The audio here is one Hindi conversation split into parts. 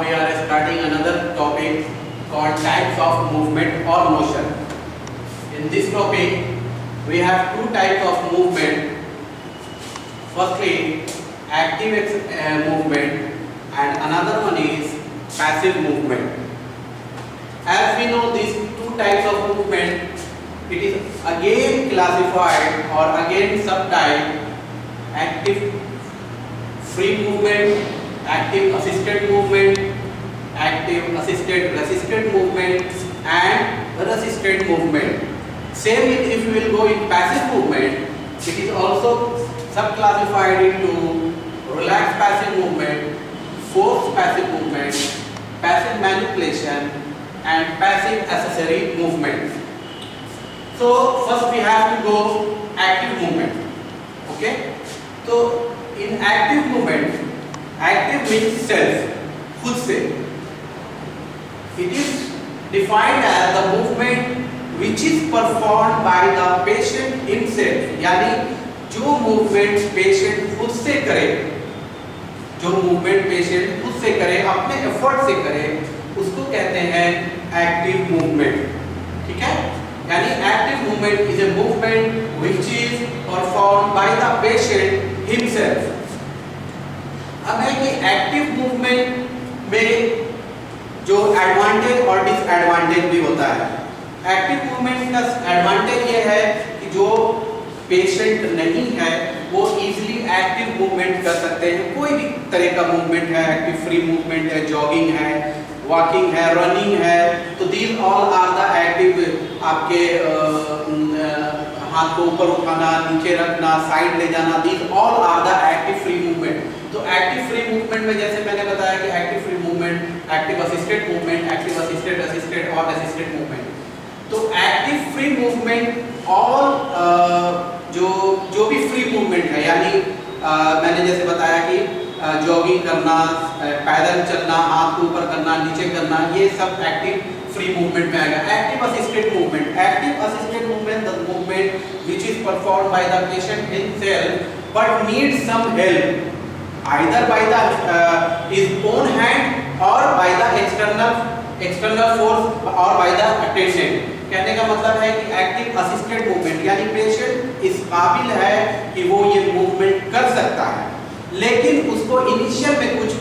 we are starting another topic called types of movement or motion. In this topic, we have two types of movement. Firstly, active movement, and another one is passive movement. As we know these two types of movement, it is again classified or again subtype: active free movement, active assisted movement, active assisted resisted movement, and resisted movement. Same if you will go in passive movement, it is also subclassified into relaxed passive movement, forced passive movement, passive manipulation, and passive accessory movement. So first we have to go active movement. Okay, so in active movement, active means self, खुद से. It is defined as the movement which is performed by the patient himself. यानी जो movement patient खुद से करे, जो movement patient खुद से करे, अपने effort से करे, उसको कहते हैं active movement. ठीक है? यानी active movement is a movement which is performed by the patient himself. अब है कि एक्टिव मूवमेंट में जो एडवांटेज और डिसएडवांटेज भी होता है. एक्टिव मूवमेंट का एडवांटेज ये है कि जो पेशेंट नहीं है वो इजीली एक्टिव मूवमेंट कर सकते हैं. कोई भी तरह का मूवमेंट है, एक्टिव फ्री मूवमेंट है, जॉगिंग है, वॉकिंग है, रनिंग है, तो these all are the active. आपके हाथ को ऊपर उठाना, नीचे रखना, साइड ले जाना, these all are the active free movement. तो एक्टिव फ्री मूवमेंट में जैसे मैंने बताया कि active free movement, active assisted movement, active assisted assisted और असिस्टेड मूवमेंट. तो एक्टिव फ्री मूवमेंट ऑल जो भी फ्री मूवमेंट है, यानी मैंने जैसे बताया कि जॉगिंग करना, पैदल चलना, हाथ को ऊपर करना, नीचे करना, ये सब एक्टिव फ्री मूवमेंट में आएगा. Active assisted movement, active assisted movement the movement which is performed by the patient himself but needs some help either by the his own hand or by the external force or by the attendant. कहने का मतलब है कि एक्टिव असिस्टेड मूवमेंट यानी पेशेंट इस काबिल है कि वो ये मूवमेंट कर सकता है, लेकिन उसको इनिशियल में कुछ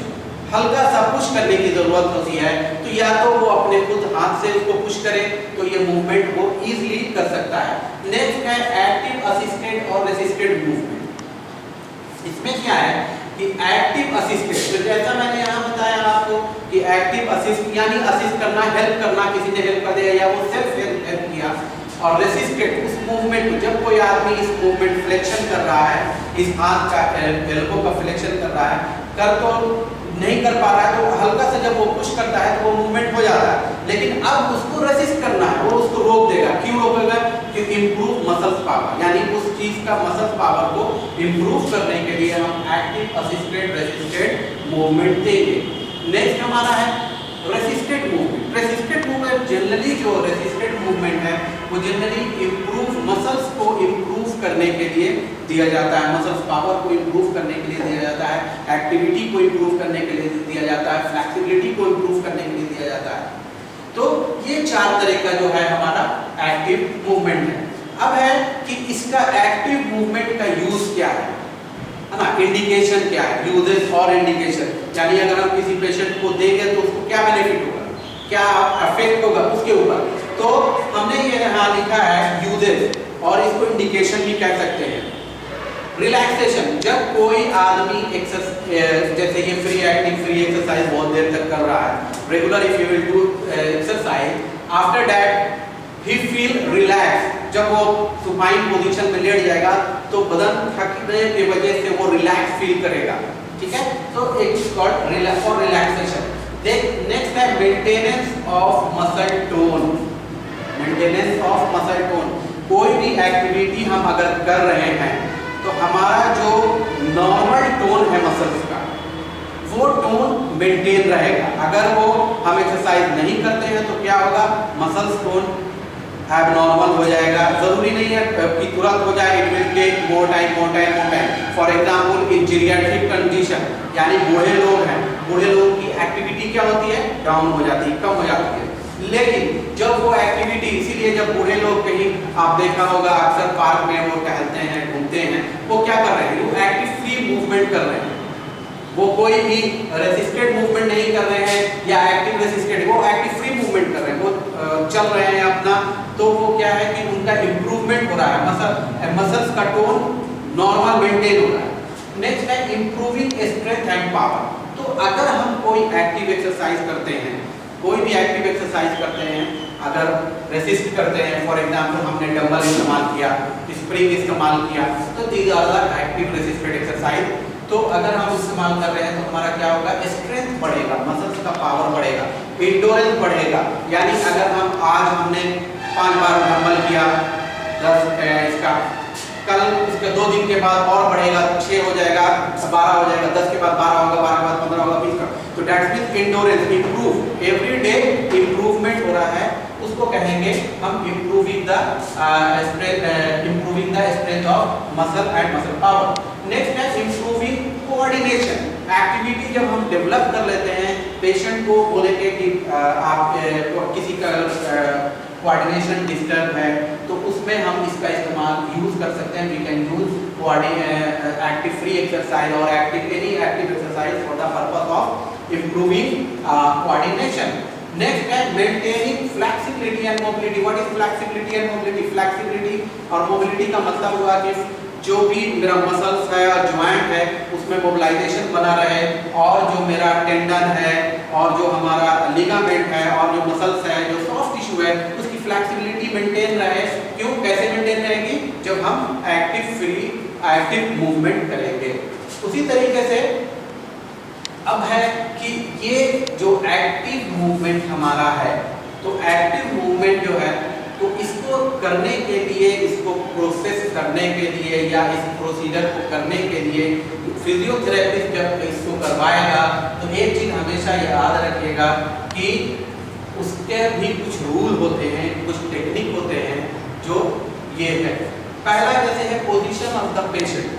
हल्का सा पुश करने की जरूरत होती है. तो या तो वो अपने खुद हाथ से उसको पुश करे तो ये मूवमेंट वो इजीली कर सकता है. नेक्स्ट है एक्टिव असिस्टेड और रेसिस्टेड मूवमेंट. इसमें क्या है कि एक्टिव असिस्टेड, तो जैसा मैंने यहाँ बताया आपको कि एक्टिव असिस्ट यानी असिस्ट करना, हेल्प करना, किसी ने हेल्प कर दिया या वो सेल्फ हेल्प किया. और रेसिस्टेड उस मूवमेंट को, जब कोई आदमी इस मूवमेंट फ्लेक्शन कर रहा है, इस हाथ का एल्बो का फ्लेक्शन कर रहा है, कर तो नहीं कर पा रहा है, तो हल्का से जब वो पुश करता है तो वो मूवमेंट हो जाता है. लेकिन अब उसको रेसिस्ट करना है, वो उसको रोक देगा. क्यों रोकेगा? कि इंप्रूव मसल्स पावर, यानी उस चीज का मसल्स पावर को इंप्रूव करने के लिए हम एक्टिव असिस्टेड रेसिस्टेड मूवमेंट देंगे. नेक्स्ट हमारा है resisted movement. Resisted movement generally जो रेसिस्टेड मूवमेंट है वो जनरली इंप्रूव मसल्स को इंप्रूव करने के लिए दिया जाता है, मसल्स पावर को इंप्रूव करने के लिए दिया जाता है, एक्टिविटी को इंप्रूव करने के लिए दिया जाता है, फ्लेक्सिबिलिटी को इंप्रूव करने के लिए दिया जाता है. तो ये चार तरह का जो है हमारा एक्टिव मूवमेंट है. अब है कि इसका एक्टिव मूवमेंट का यूज क्या है ना, इंडिकेशन क्या है, यूजेस और इंडिकेशन. यानी अगर हम किसी पेशेंट को देंगे तो उसको क्या बेनिफिट होगा, क्या इफेक्ट होगा उसके ऊपर. तो हमने ये यहाँ लिखा है यूजेस, और इसको इंडिकेशन भी कह सकते हैं. रिलैक्सेशन, जब कोई आदमी जैसे ये फ्री एक्सरसाइज बहुत देर तक कर रहा है, regular if you will do exercise, after that he feel relax. जब वो सुपाइन पोजीशन में लेट जाएगा तो बदन थकने की वजह से वो रिलैक्स फील करेगा. ठीक है, तो इट्स कॉल्ड रिलैक्स और रिलैक्सेशन. नेक्स्ट है maintenance of muscle tone. Maintenance of muscle tone, कोई भी एक्टिविटी हम अगर कर रहे हैं तो हमारा जो नॉर्मल टोन है मसल्स का, वो टोन मेंटेन रहेगा. अगर वो हम एक्सरसाइज नहीं करते हैं तो क्या होगा, मसल्स टोन एबनॉर्मल हो जाएगा. जरूरी नहीं है कि तुरंत हो जाए, it will take more time. For example in geriatric condition, यानी बूढ़े लोग हैं, बूढ़े लोगों की एक्टिविटी क्या होती है, डाउन हो जाती है, कम हो जाती है। लेकिन जब वो एक्टिविटी, इसीलिए जब बूढ़े लोग कहीं आप देखा होगा अक्सर पार्क में वो टहलते हैं, घूमते हैं, वो क्या कर रहे हैं, वो एक्टिव फ्री मूवमेंट कर रहे हैं, वो कोई भी रेसिस्टेड मूवमेंट नहीं कर रहे हैं या एक्टिव रेसिस्टेड, वो एक्टिव फ्री मूवमेंट कर रहे हैं, वो चल रहे हैं अपना। तो वो क्या है कि उनका इंप्रूवमेंट हो रहा है, मसल्स का टोन नॉर्मल मेंटेन हो रहा है। नेक्स्ट है इंप्रूविंग स्ट्रेंथ एंड पावर। तो अगर हम कोई एक्टिव एक्सरसाइज करते हैं, कोई भी एक्टिव एक्सरसाइज करते हैं, अगर रेसिस्ट करते हैं, फॉर एग्जांपल हमने डंबल इस्तेमाल किया, स्प्रिंग इस्तेमाल किया, तो these are the active resisted exercise. तो अगर हम इस्तेमाल कर रहे हैं तो हमारा क्या होगा, स्ट्रेंथ बढ़ेगा, मसल्स का पावर बढ़ेगा, एंड्योरेंस बढ़ेगा। यानी अगर हम आज हमने 5 बार डंबल किया, 10 इसका, कल उसके 2 दिन के बाद और बढ़ेगा, 6 हो जाएगा, 12 हो जाएगा, 10 के बाद 12 होगा, 12 के बाद 15 होगा, 20 का। तो that means endurance, improve, every day improvement हो रहा है, उसको कहेंगे हम improving the strength of muscle and muscle power. Next है इंप्रूविंग कोऑर्डिनेशन। एक्टिविटी जब हम डेवलप कर लेते हैं, पेशेंट को बोलेंगे कि आप किसी का कोऑर्डिनेशन डिस्टर्ब है, तो उसमें हम इसका इस्तेमाल यूज कर सकते हैं। We can use active free exercise और any active exercise for the purpose of improving coordination. Next है maintaining flexibility and mobility. What is flexibility and mobility? Flexibility और मोबिलिटी का मतलब हुआ कि जो भी मेरा मसल्स है और ज्वाइंट है उसमें मोबिलाइजेशन बना रहे, और जो मेरा टेंडन है और जो हमारा लिगामेंट है और जो मसल्स है, जो सॉफ्ट टिश्यू है, उसकी फ्लेक्सिबिलिटी मेंटेन रहे। क्यों, कैसे मेंटेन रहेगी? जब हम एक्टिव मूवमेंट करेंगे। उसी तरीके से अब है कि ये जो एक्टिव मूवमेंट हमारा है, तो एक्टिव मूवमेंट जो है, तो इसको करने के लिए, इसको प्रोसेस करने के लिए या इस प्रोसीजर को करने के लिए फिजियोथेरेपिस्ट जब इसको करवाएगा तो एक चीज हमेशा याद रखिएगा कि उसके भी कुछ रूल होते हैं, कुछ टेक्निक होते हैं, जो ये है। पहला जैसे है position of the patient.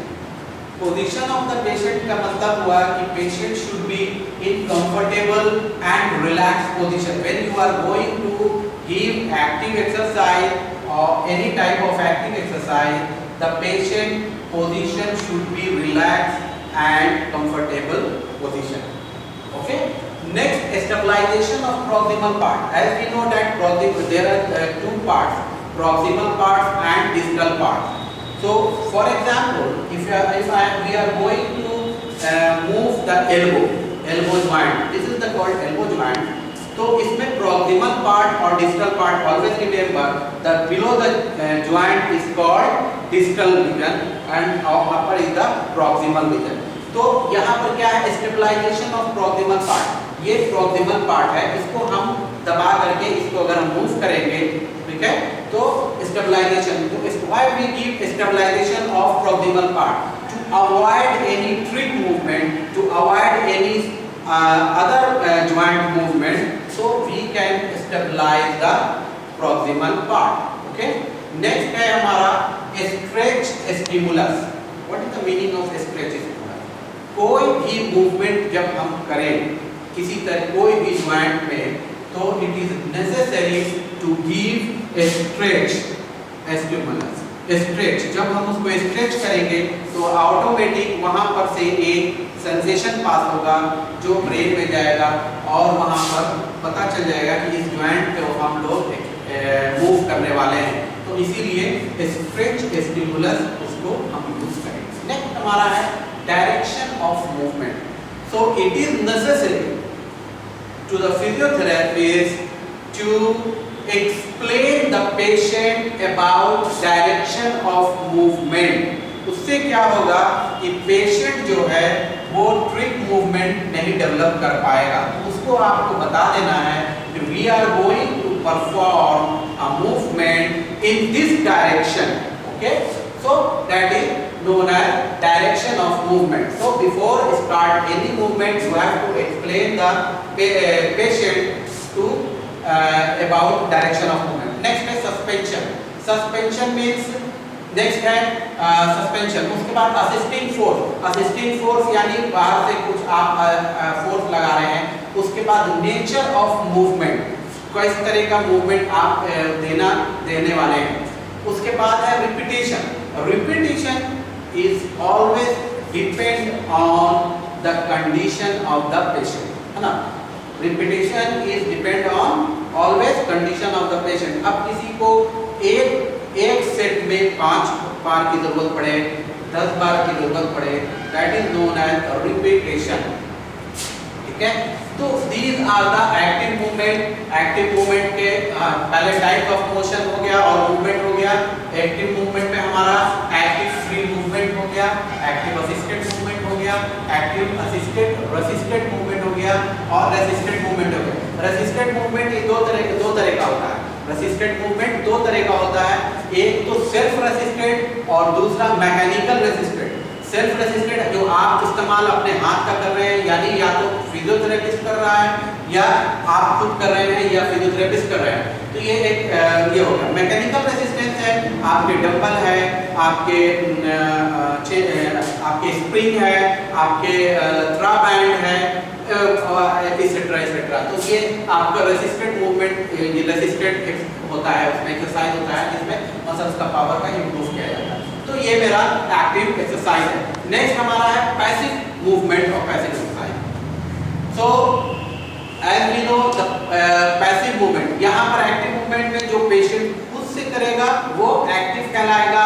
Position of the patient का मतलब हुआ कि patient should be in comfortable and relax position. When you are going to give active exercise or any type of active exercise, the patient position should be relaxed and comfortable position. Okay. Next, stabilization of proximal part. As we know that there are 2 parts, proximal parts and distal parts. So for example, if we are going to move the elbow joint, this is the called elbow joint. तो इसमें proximal part और distal part, always remember that below the joint is called distal region and upper is the proximal region. तो यहाँ पर क्या है, stabilization of proximal part। ये proximal part है, इसको हम दबा करके इसको अगर हम move करेंगे, ठीक है, तो stabilization। तो why we give stabilization of proximal part? To avoid any trick movement, to avoid any other joint movement, so we can stabilize the proximal part. Okay. Next है हमारा stretch stimulus. What is the meaning of stretch stimulus? कोई भी movement जब हम करें किसी तरह कोई भी joint में, तो it is necessary to give a stretch stimulus. Stretch, जब हम उसको स्ट्रेच करेंगे तो ऑटोमेटिक वहां पर से एक सेंसेशन पास होगा जो ब्रेन में जाएगा और वहां पर पता चल जाएगा कि इस जॉइंट को हम लोग मूव करने वाले हैं। तो इसीलिए स्ट्रेच स्टिमुलस उसको हम यूज करेंगे। नेक्स्ट हमारा है direction of movement. So it is necessary to the physiotherapist to explain the patient about direction of movement। उससे क्या होगा कि पेशेंट जो है वो ट्रिक मूवमेंट नहीं डेवलप कर पाएगा। उसको आपको बता देना है कि we are going to perform a movement in this direction। Okay, so that is known as direction of movement। So before start any movement you have to explain the patient to about direction of movement। next है suspension। suspension means next है suspension। उसके बाद assisting force। assisting force यानी बाहर से कुछ आप फोर्स लगा रहे हैं उसके बाद नेचर ऑफ मूवमेंट, किस तरह का मूवमेंट आप देने वाले हैं। उसके बाद है repetition. Repetition is always depend on the condition of the patient, है ना। Repetition is depend on always condition of the patient. अब किसी को एक सेट में 5 बार की जरूरत पड़े, 10 बार की जरूरत पड़े, that is known as repetition, ठीक है। तो these are the active movement. Active movement के पहले टाइप ऑफ मोशन हो गया और मूवमेंट हो गया। एक्टिव मूवमेंट में हमारा एक्टिव फ्री मूवमेंट हो गया, एक्टिव असिस्टेड मूवमेंट हो गया, एक्टिव असिस्टेड रेसिस्टेड मूवमेंट हो गया और रेसिस्टेड मूवमेंट हो गया। रेसिस्टेड मूवमेंट ये दो तरह का होता है। रेसिस्टेड मूवमेंट दो तरह का होता है, एक तो सेल्फ रेसिस्टेड और दूसरा मैकेनिकल रेसिस्टेड। सेल्फ रेसिस्टेड जो आप इस्तेमाल अपने हाथ का कर रहे हैं, यानी या तो फिजियोथेरेपिस्ट कर रहा है या आप खुद कर रहे हैं या फिजियोथेरेपिस्ट कर रहे हैं, तो ये एक ये हो गया। मैकेनिकल रेसिस्टेंस है, आपके डंबल है, आपके स्प्रिंग है, आपके थ्रा बैंड है, एक्सेट्रा एक्सेट्रा। तो ये आपका रेसिस्टेड मूवमेंट, ये रेसिस्टेड होता है, उसमें एक्सरसाइज होता है जिसमें मसल्स का पावर का इंप्रूव किया जाता है। तो ये मेरा एक्टिव एक्सरसाइज है। नेक्स्ट हमारा है पैसिव मूवमेंट और passive exercise. So as we know the passive movement, यहाँ पर एक्टिव मूवमेंट में जो पेशेंट खुद से करेगा वो एक्टिव कहलाएगा,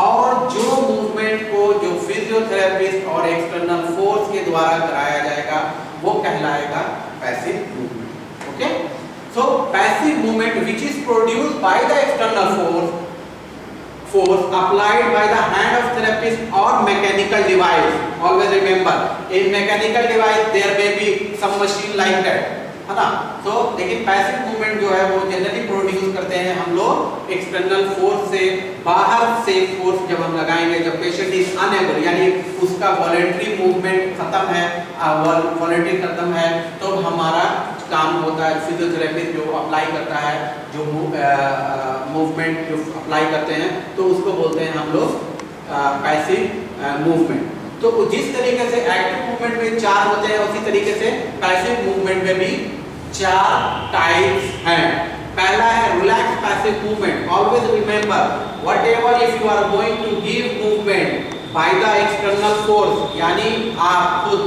और जो मूवमेंट को जो फिजियोथेरेपिस्ट और एक्सटर्नल फोर्स के द्वारा कराया जाएगा वो कहलाएगा passive movement. Okay, so passive movement which is produced by the external force applied by the hand of therapist or mechanical device. Always remember, in mechanical device there may be some machine like that, है ना। तो लेकिन पैसिव मूवमेंट जो है वो जनरली प्रोड्यूस करते हैं हम लोग एक्सटर्नल फोर्स से, बाहर से फोर्स जब हम लगाएंगे, जब पेशेंट इज अनएबल, यानी उसका वॉलंटरी मूवमेंट खत्म है, वॉलंटरी खत्म है, तो हमारा काम होता है, फिजियोथेरेपिस्ट जो अप्लाई करता है, जो मूवमेंट जो अप्लाई करते हैं, तो उसको बोलते हैं हम लोग पैसिव मूवमेंट। तो जिस तरीके से एक्टिव मूवमेंट में 4 होते हैं, उसी तरीके से पैसिव मूवमेंट में भी 4 टाइप्स हैं। पहला है relax passive movement. Always remember, whatever if you are going to give movement by the external force, यानी आप खुद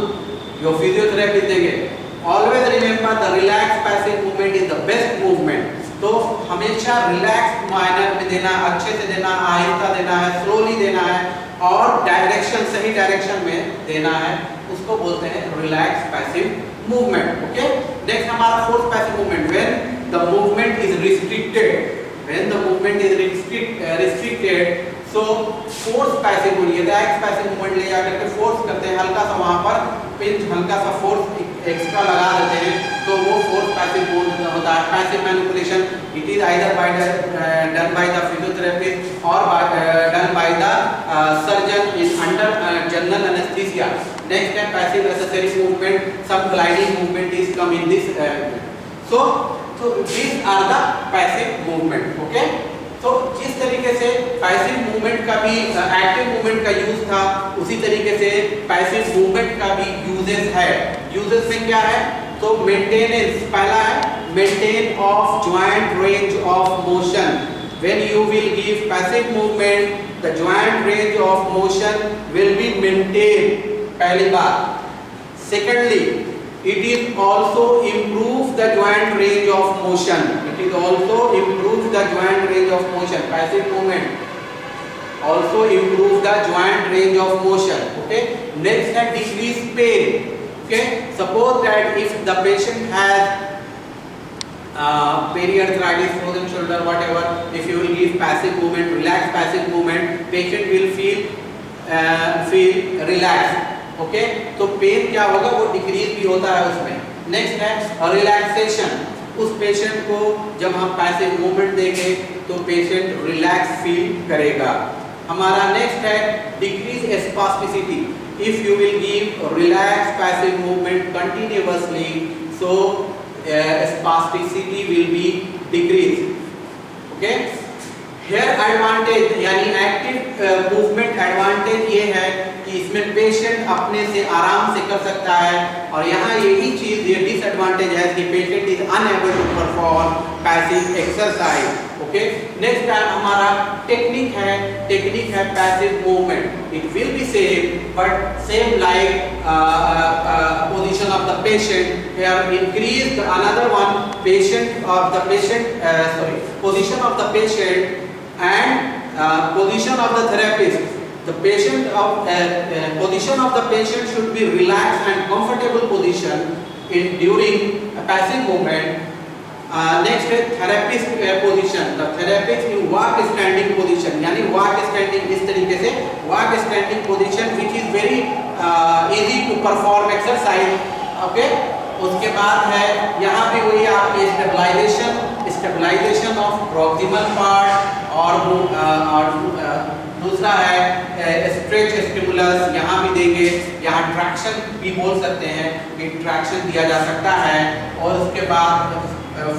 जो फिजियोथेरेपी देंगे, always remember the relax passive movement is the best movement. तो हमेशा रिलैक्स मैनर में देना, अच्छे से देना, आहिस्ता देना है, स्लोली देना है और डायरेक्शन, सही डायरेक्शन में देना है, उसको बोलते हैं relax passive movement. Okay, next हमारा force passive movement, when the movement is restricted, when the movement is restricted, so force passive movement, relax passive movement ले जाकर के फोर्स करते हैं, हल्का सा वहां पर पिंच, हल्का सा फोर्स एक्स्ट्रा लगा देते हैं, तो वो फोर्स पैसिव मूवमेंट होता है। Passive manipulation, it is either by done by the physiotherapist और done by the surgeon in under general anaesthesia. Next है passive accessory movement, some gliding movement is come in this. So these are the passive movement. Okay, तो जिस तरीके से पैसिव मूवमेंट का भी एक्टिव मूवमेंट का यूज था, उसी तरीके से पैसिव मूवमेंट का भी यूजेस है। यूजेस में क्या है, तो मेंटेनेंस, पहला है maintain of joint range of motion. When you will give passive movement, the joint range of motion will be maintain, पहली बात। Secondly, it is also improve the joint range of motion, it is also improve the joint range of motion, passive movement also improve the joint range of motion. Okay, next है decrease pain. Okay, suppose that if the patient has periarthritis, frozen shoulder, whatever, if you will give passive movement, relaxed passive movement, patient will feel relaxed. Okay, तो पेन क्या होगा, वो डिक्रीज भी होता है उसमें। नेक्स्ट है रिलैक्सेशन, उस पेशेंट को जब हम पैसिव मूवमेंट देंगे तो पेशेंट रिलैक्स फील करेगा। हमारा नेक्स्ट है decrease spasticity, if you will give relax passive movement continuously, so spasticity will be decrease. Okay, here advantage यानी एक्टिव मूवमेंट एडवांटेज ये है कि इसमें पेशेंट अपने से आराम से कर सकता है और यहाँ यही चीज ये डिसएडवांटेज है कि patient is unable to perform passive exercise. Okay, next हमारा टेक्निक है passive movement. It will be same but same like position of the patient, here increase another one position of the patient and position of the therapist. The position of the patient should be relaxed and comfortable position in during passive movement. Next है therapist position. The therapist in walk standing position, यानी walk standing इस तरीके से walk standing position which is very easy to perform exercise. Okay, उसके बाद है यहाँ पे वही आपके स्टेबलाइजेशन ऑफ प्रॉक्सिमल पार्ट और दूसरा है स्ट्रेच स्टिमुलस, यहाँ भी देंगे। यहाँ ट्रैक्शन भी बोल सकते हैं कि ट्रैक्शन दिया जा सकता है। और उसके बाद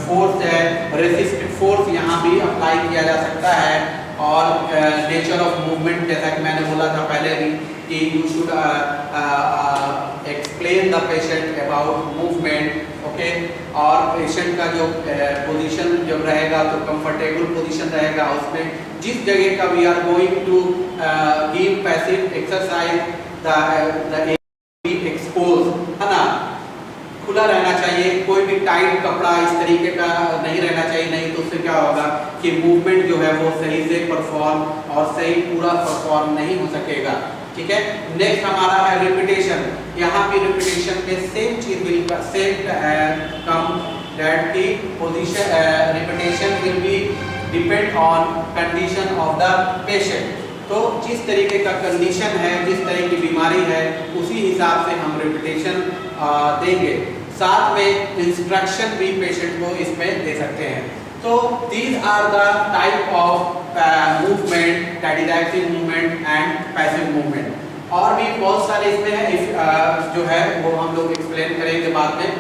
फोर्स है, रेसिस्टिव फोर्स यहाँ भी अप्लाई किया जा सकता है। और नेचर ऑफ मूवमेंट, जैसा कि मैंने बोला था पहले भी कि you should explain the patient about movement. Okay, और पेशेंट का जो पोजीशन जब रहेगा तो कंफर्टेबल पोजीशन रहेगा, उसमें जिस जगह का we are going to give passive exercise the expose, है ना, खुला रहना चाहिए। कोई भी टाइट कपड़ा इस तरीके का नहीं रहना चाहिए, नहीं तो उससे क्या होगा कि मूवमेंट जो है वो सही से परफॉर्म और सही पूरा परफॉर्म नहीं हो सकेगा। ठीक है, नेक्स्ट हमारा है रिपीटेशन। यहाँ पे रिपीटेशन में सेम चीज विल कम दैट की position repetition will be depend on condition of the patient. तो जिस तरीके का कंडीशन है, जिस तरह की बीमारी है, उसी हिसाब से हम रिपीटेशन देंगे। साथ में इंस्ट्रक्शन भी पेशेंट को इसमें दे सकते हैं। तो these are the type of movement, that is active movement and passive movement. और भी बहुत सारे इसमें है, जो है वो हम लोग एक्सप्लेन करेंगे बाद में।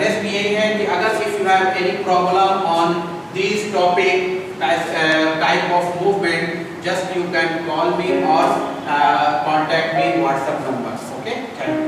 रेस्ट यही है कि अगर if you have any problem on this topic type of movement, just you can call me or contact me WhatsApp number. Okay, thank you.